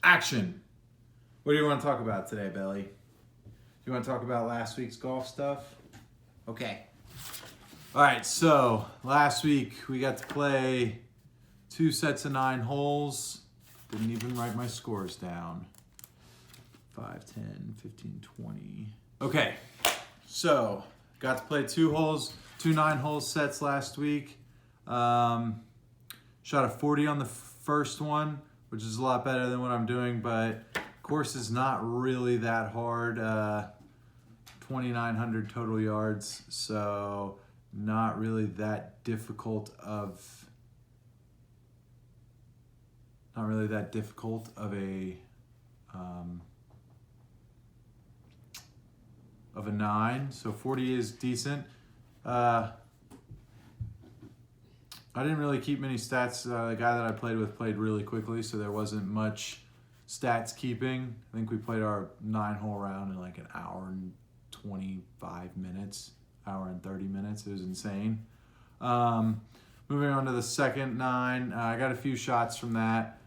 Action! What do you want to talk about today, Belly? Do you want to talk about last week's golf stuff? Okay. All right, so last week we got to play 2 sets of 9 holes. Didn't even write my scores down. 5, 10, 15, 20. Okay, so got to play 2 9-hole sets last week. Shot a 40 on the first one, which is a lot better than what I'm doing, but course is not really that hard. 2,900 total yards, so not really that difficult of a 9. So 40 is decent. I didn't really keep many stats. The guy that I played with played really quickly, so there wasn't much stats keeping. I think we played our 9-hole round in like an hour and 25 minutes, hour and 30 minutes. It was insane. Moving on to the second 9, I got a few shots from that.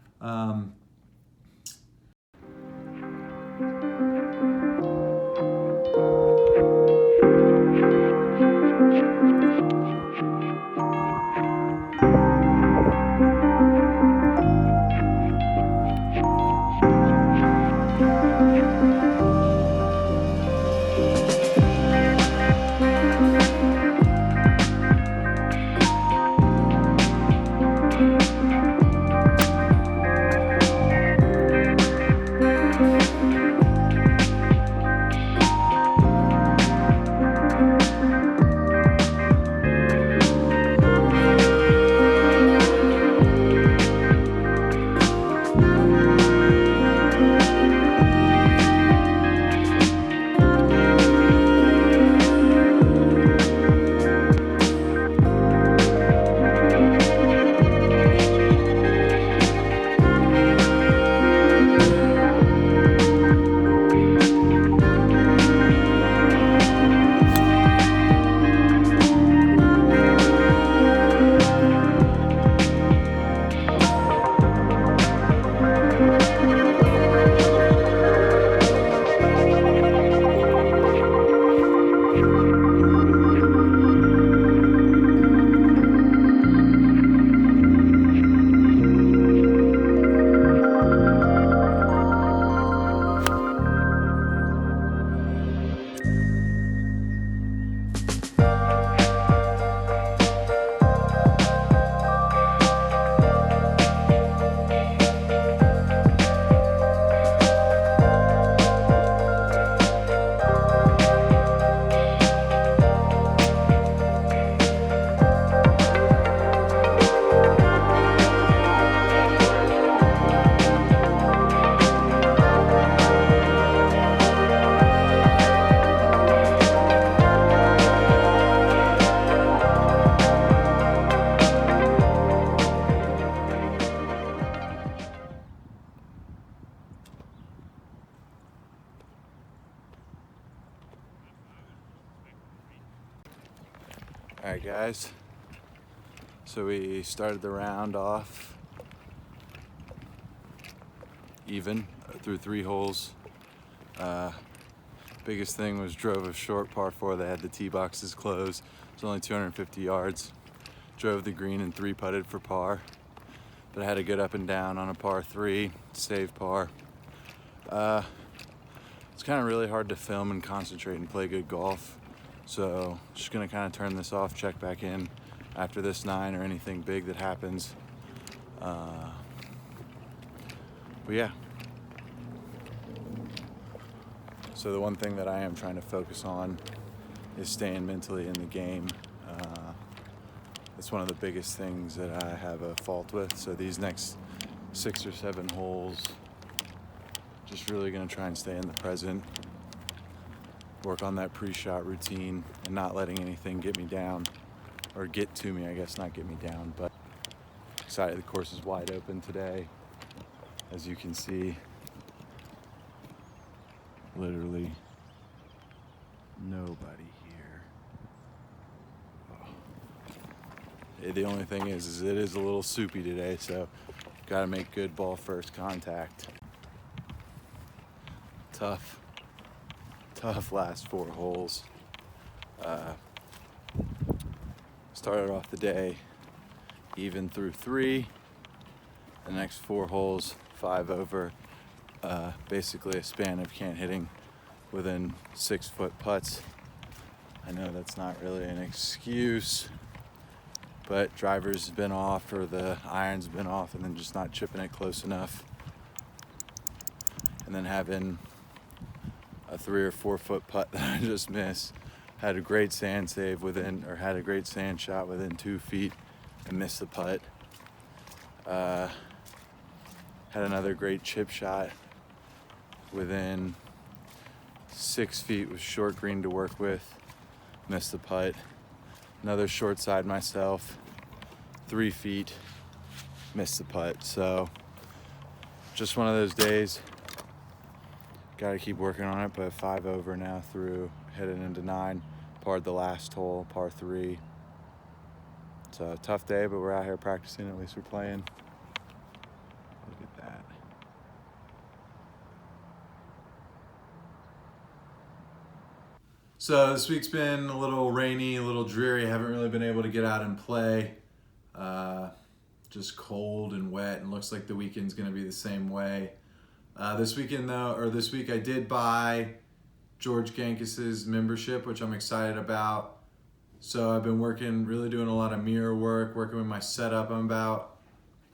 All right, guys. So we started the round off even through 3 holes. Biggest thing was drove a short par 4 that had the tee boxes closed. It's only 250 yards. Drove the green and 3-putted for par, but I had a good up and down on a par 3, save par. It's kind of really hard to film and concentrate and play good golf. So just gonna kind of turn this off, check back in after this 9 or anything big that happens. But yeah. So the one thing that I am trying to focus on is staying mentally in the game. It's one of the biggest things that I have a fault with. So these next 6 or 7 holes, just really gonna try and stay in the present. Work on that pre-shot routine and not letting anything get me down, or get to me, I guess, not get me down. But excited, the course is wide open today. As you can see, literally nobody here. Oh. The only thing is it is a little soupy today, so gotta make good ball first contact. tough last 4 holes. Started off the day even through 3. The next 4 holes, 5 over. Basically a span of can't hitting within 6-foot putts. I know that's not really an excuse, but driver's been off or the iron's been off and then just not chipping it close enough. And then having a 3 or 4 foot putt that I just missed. Had a great sand save had a great sand shot within 2 feet and missed the putt. Had another great chip shot within 6 feet with short green to work with, missed the putt. Another short side myself, 3 feet, missed the putt. So just one of those days. Got to keep working on it, but 5 over now through, heading into 9. Parred the last hole, par 3. It's a tough day, but we're out here practicing. At least we're playing. Look at that. So this week's been a little rainy, a little dreary. I haven't really been able to get out and play. Just cold and wet, and looks like the weekend's going to be the same way. This week I did buy George Gankis's membership, which I'm excited about. So I've been really doing a lot of mirror work, working with my setup. I'm about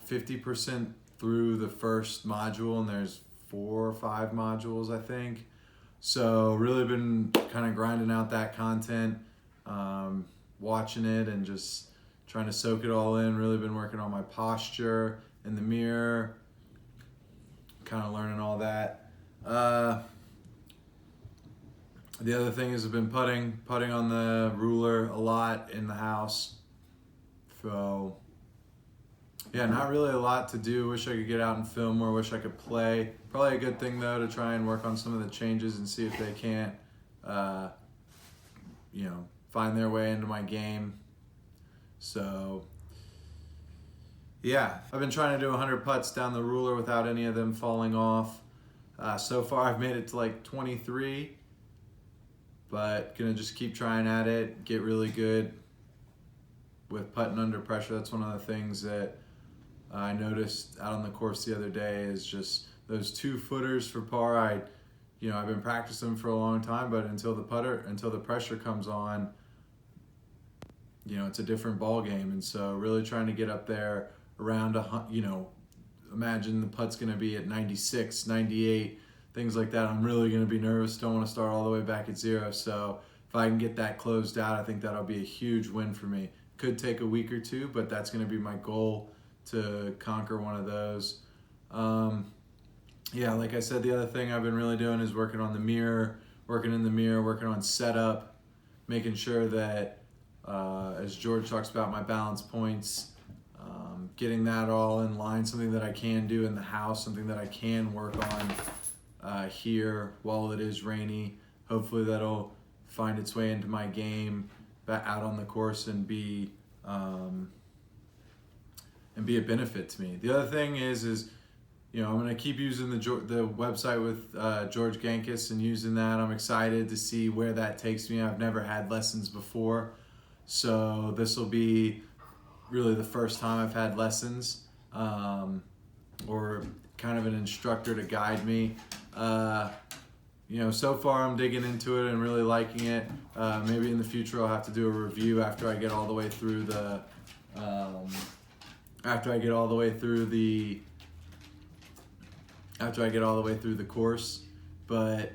50% through the first module, and there's 4 or 5 modules, I think. So really been kind of grinding out that content, watching it and just trying to soak it all in. Really been working on my posture in the mirror, kind of learning all that. The other thing is I've been putting on the ruler a lot in the house. So yeah, not really a lot to do. Wish I could get out and film more. Wish I could play. Probably a good thing though to try and work on some of the changes and see if they can't, find their way into my game. So yeah, I've been trying to do 100 putts down the ruler without any of them falling off. So far I've made it to like 23, but gonna just keep trying at it, get really good with putting under pressure. That's one of the things that I noticed out on the course the other day is just those 2 footers for par. I've been practicing for a long time, but until the pressure comes on, it's a different ball game. And so really trying to get up there around imagine the putt's going to be at 96, 98, things like that. I'm really going to be nervous. Don't want to start all the way back at 0. So if I can get that closed out, I think that'll be a huge win for me. Could take a week or 2, but that's going to be my goal, to conquer one of those. Like I said, the other thing I've been really doing is working in the mirror, working on setup, making sure that, as George talks about, my balance points, getting that all in line, something that I can do in the house, something that I can work on here while it is rainy. Hopefully that'll find its way into my game out on the course and be a benefit to me. The other thing is I'm going to keep using the website with George Gankis and using that. I'm excited to see where that takes me. I've never had lessons before, so this will be really the first time I've had lessons, or kind of an instructor to guide me. So far I'm digging into it and really liking it. Maybe in the future I'll have to do a review after I get all the way through the course. But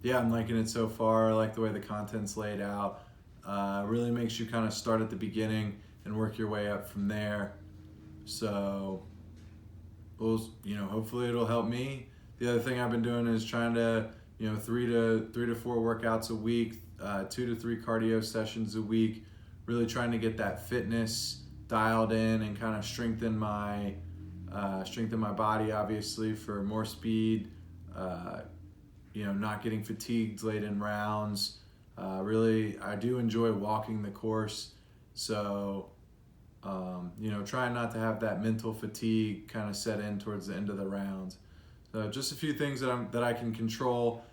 yeah, I'm liking it so far. I like the way the content's laid out. Really makes you kind of start at the beginning and work your way up from there. So hopefully it'll help me. The other thing I've been doing is trying to 3 to 4 workouts a week, 2 to 3 cardio sessions a week, really trying to get that fitness dialed in and kind of strengthen my body, obviously, for more speed, not getting fatigued late in rounds. Really, I do enjoy walking the course, so trying not to have that mental fatigue kind of set in towards the end of the rounds. So just a few things that I can control.